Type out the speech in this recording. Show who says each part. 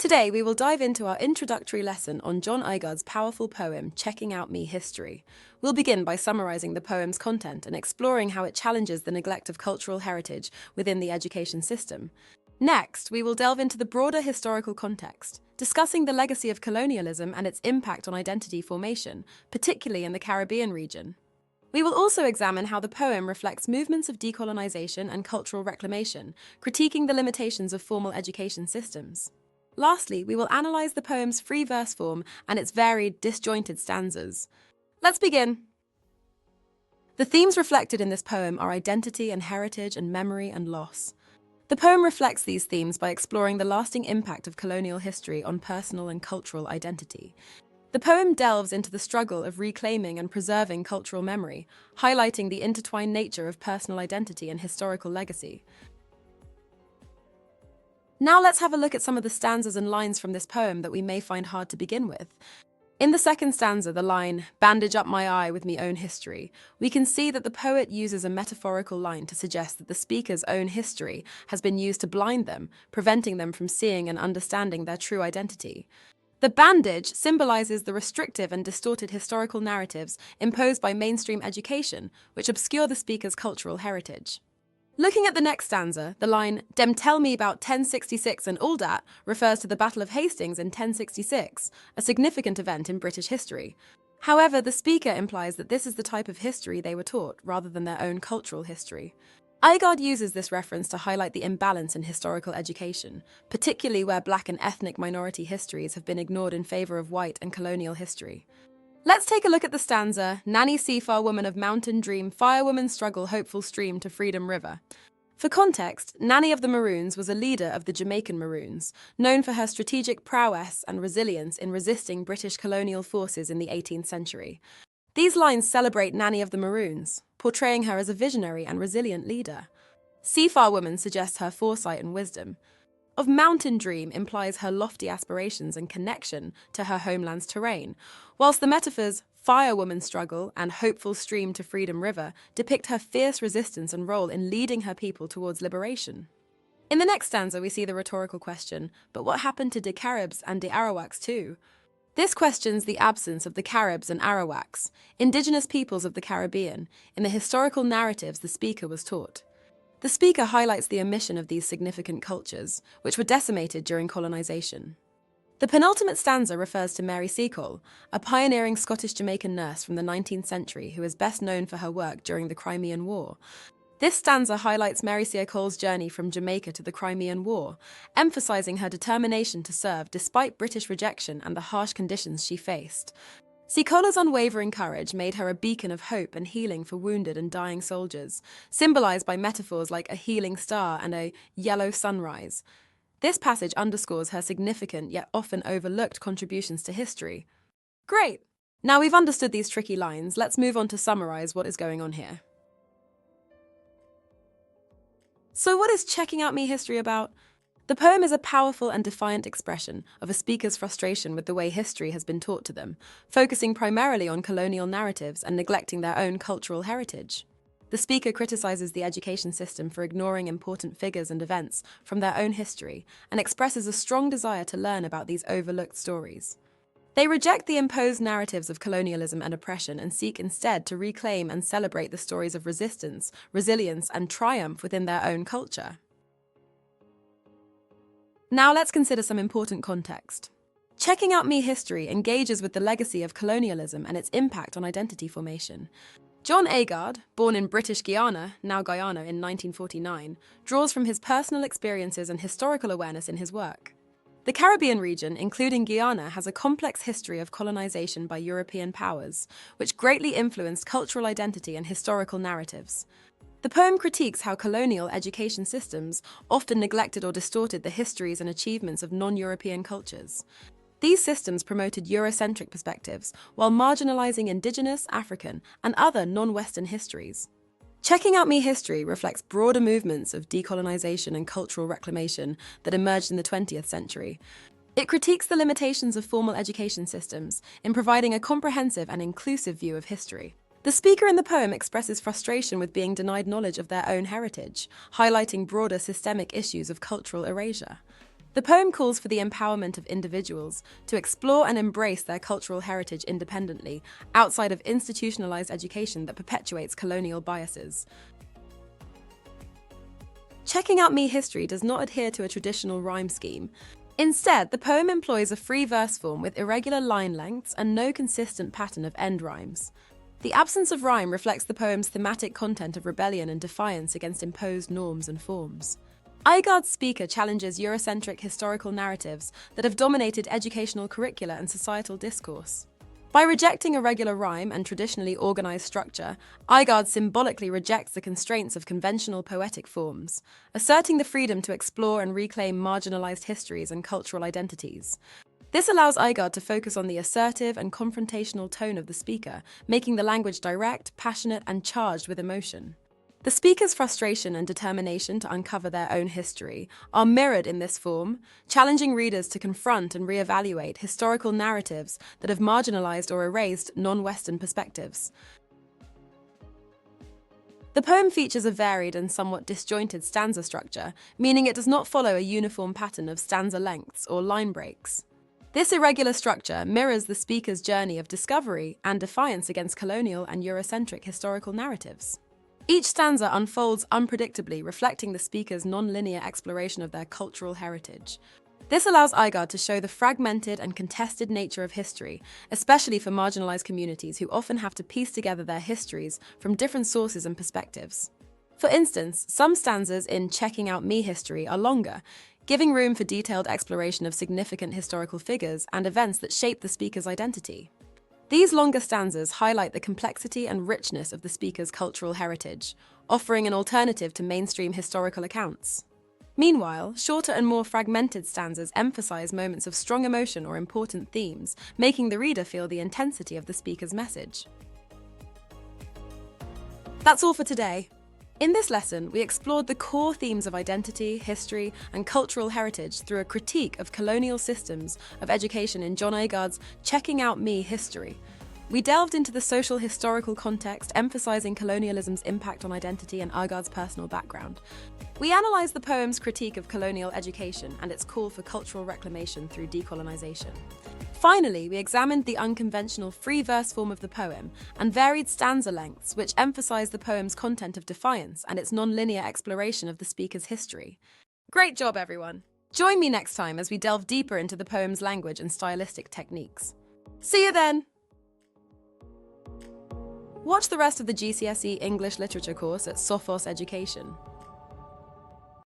Speaker 1: Today, we will dive into our introductory lesson on John Agard's powerful poem, Checking Out Me History. We'll begin by summarizing the poem's content and exploring how it challenges the neglect of cultural heritage within the education system. Next, we will delve into the broader historical context, discussing the legacy of colonialism and its impact on identity formation, particularly in the Caribbean region. We will also examine how the poem reflects movements of decolonisation and cultural reclamation, critiquing the limitations of formal education systems. Lastly, we will analyse the poem's free verse form and its varied, disjointed stanzas. Let's begin. The themes reflected in this poem are identity and heritage and memory and loss. The poem reflects these themes by exploring the lasting impact of colonial history on personal and cultural identity. The poem delves into the struggle of reclaiming and preserving cultural memory, highlighting the intertwined nature of personal identity and historical legacy. Now let's have a look at some of the stanzas and lines from this poem that we may find hard to begin with. In the second stanza, the line, "Bandage up my eye with me own history," we can see that the poet uses a metaphorical line to suggest that the speaker's own history has been used to blind them, preventing them from seeing and understanding their true identity. The bandage symbolizes the restrictive and distorted historical narratives imposed by mainstream education, which obscure the speaker's cultural heritage. Looking at the next stanza, the line, "Dem tell me about 1066 and all dat," refers to the Battle of Hastings in 1066, a significant event in British history. However, the speaker implies that this is the type of history they were taught, rather than their own cultural history. Agard uses this reference to highlight the imbalance in historical education, particularly where Black and ethnic minority histories have been ignored in favour of white and colonial history. Let's take a look at the stanza, "Nanny Seafar woman of mountain dream, firewoman struggle hopeful stream to freedom river." For context, Nanny of the Maroons was a leader of the Jamaican Maroons, known for her strategic prowess and resilience in resisting British colonial forces in the 18th century. These lines celebrate Nanny of the Maroons, portraying her as a visionary and resilient leader. Seafar woman suggests her foresight and wisdom. Of mountain dream implies her lofty aspirations and connection to her homeland's terrain, whilst the metaphors firewoman struggle and hopeful stream to freedom river depict her fierce resistance and role in leading her people towards liberation. In the next stanza, we see the rhetorical question, but what happened to the Caribs and the Arawaks too? This questions the absence of the Caribs and Arawaks, indigenous peoples of the Caribbean, in the historical narratives the speaker was taught. The speaker highlights the omission of these significant cultures, which were decimated during colonisation. The penultimate stanza refers to Mary Seacole, a pioneering Scottish-Jamaican nurse from the 19th century who is best known for her work during the Crimean War. This stanza highlights Mary Seacole's journey from Jamaica to the Crimean War, emphasising her determination to serve despite British rejection and the harsh conditions she faced. Seacole's unwavering courage made her a beacon of hope and healing for wounded and dying soldiers, symbolised by metaphors like a healing star and a yellow sunrise. This passage underscores her significant yet often overlooked contributions to history. Great! Now we've understood these tricky lines, let's move on to summarise what is going on here. So what is Checking Out Me History about? The poem is a powerful and defiant expression of a speaker's frustration with the way history has been taught to them, focusing primarily on colonial narratives and neglecting their own cultural heritage. The speaker criticizes the education system for ignoring important figures and events from their own history and expresses a strong desire to learn about these overlooked stories. They reject the imposed narratives of colonialism and oppression and seek instead to reclaim and celebrate the stories of resistance, resilience, and triumph within their own culture. Now let's consider some important context. Checking Out Me History engages with the legacy of colonialism and its impact on identity formation. John Agard, born in British Guiana, now Guyana, in 1949, draws from his personal experiences and historical awareness in his work. The Caribbean region, including Guyana, has a complex history of colonization by European powers, which greatly influenced cultural identity and historical narratives. The poem critiques how colonial education systems often neglected or distorted the histories and achievements of non-European cultures. These systems promoted Eurocentric perspectives while marginalizing indigenous, African, and other non-Western histories. Checking Out Me History reflects broader movements of decolonization and cultural reclamation that emerged in the 20th century. It critiques the limitations of formal education systems in providing a comprehensive and inclusive view of history. The speaker in the poem expresses frustration with being denied knowledge of their own heritage, highlighting broader systemic issues of cultural erasure. The poem calls for the empowerment of individuals to explore and embrace their cultural heritage independently, outside of institutionalized education that perpetuates colonial biases. Checking Out Me History does not adhere to a traditional rhyme scheme. Instead, the poem employs a free verse form with irregular line lengths and no consistent pattern of end rhymes. The absence of rhyme reflects the poem's thematic content of rebellion and defiance against imposed norms and forms. Agard's speaker challenges Eurocentric historical narratives that have dominated educational curricula and societal discourse. By rejecting irregular rhyme and traditionally organized structure, Agard symbolically rejects the constraints of conventional poetic forms, asserting the freedom to explore and reclaim marginalized histories and cultural identities. This allows Agard to focus on the assertive and confrontational tone of the speaker, making the language direct, passionate, and charged with emotion. The speaker's frustration and determination to uncover their own history are mirrored in this form, challenging readers to confront and reevaluate historical narratives that have marginalized or erased non-Western perspectives. The poem features a varied and somewhat disjointed stanza structure, meaning it does not follow a uniform pattern of stanza lengths or line breaks. This irregular structure mirrors the speaker's journey of discovery and defiance against colonial and Eurocentric historical narratives. Each stanza unfolds unpredictably, reflecting the speaker's non-linear exploration of their cultural heritage. This allows Agard to show the fragmented and contested nature of history, especially for marginalized communities who often have to piece together their histories from different sources and perspectives. For instance, some stanzas in Checking Out Me History are longer, giving room for detailed exploration of significant historical figures and events that shape the speaker's identity. These longer stanzas highlight the complexity and richness of the speaker's cultural heritage, offering an alternative to mainstream historical accounts. Meanwhile, shorter and more fragmented stanzas emphasize moments of strong emotion or important themes, making the reader feel the intensity of the speaker's message. That's all for today. In this lesson, we explored the core themes of identity, history, and cultural heritage through a critique of colonial systems of education in John Agard's Checking Out Me History. We delved into the social historical context, emphasizing colonialism's impact on identity and Agard's personal background. We analyzed the poem's critique of colonial education and its call for cultural reclamation through decolonisation. Finally, we examined the unconventional free verse form of the poem and varied stanza lengths, which emphasize the poem's content of defiance and its non-linear exploration of the speaker's history. Great job, everyone! Join me next time as we delve deeper into the poem's language and stylistic techniques. See you then! Watch the rest of the GCSE English Literature course at Sophos Education.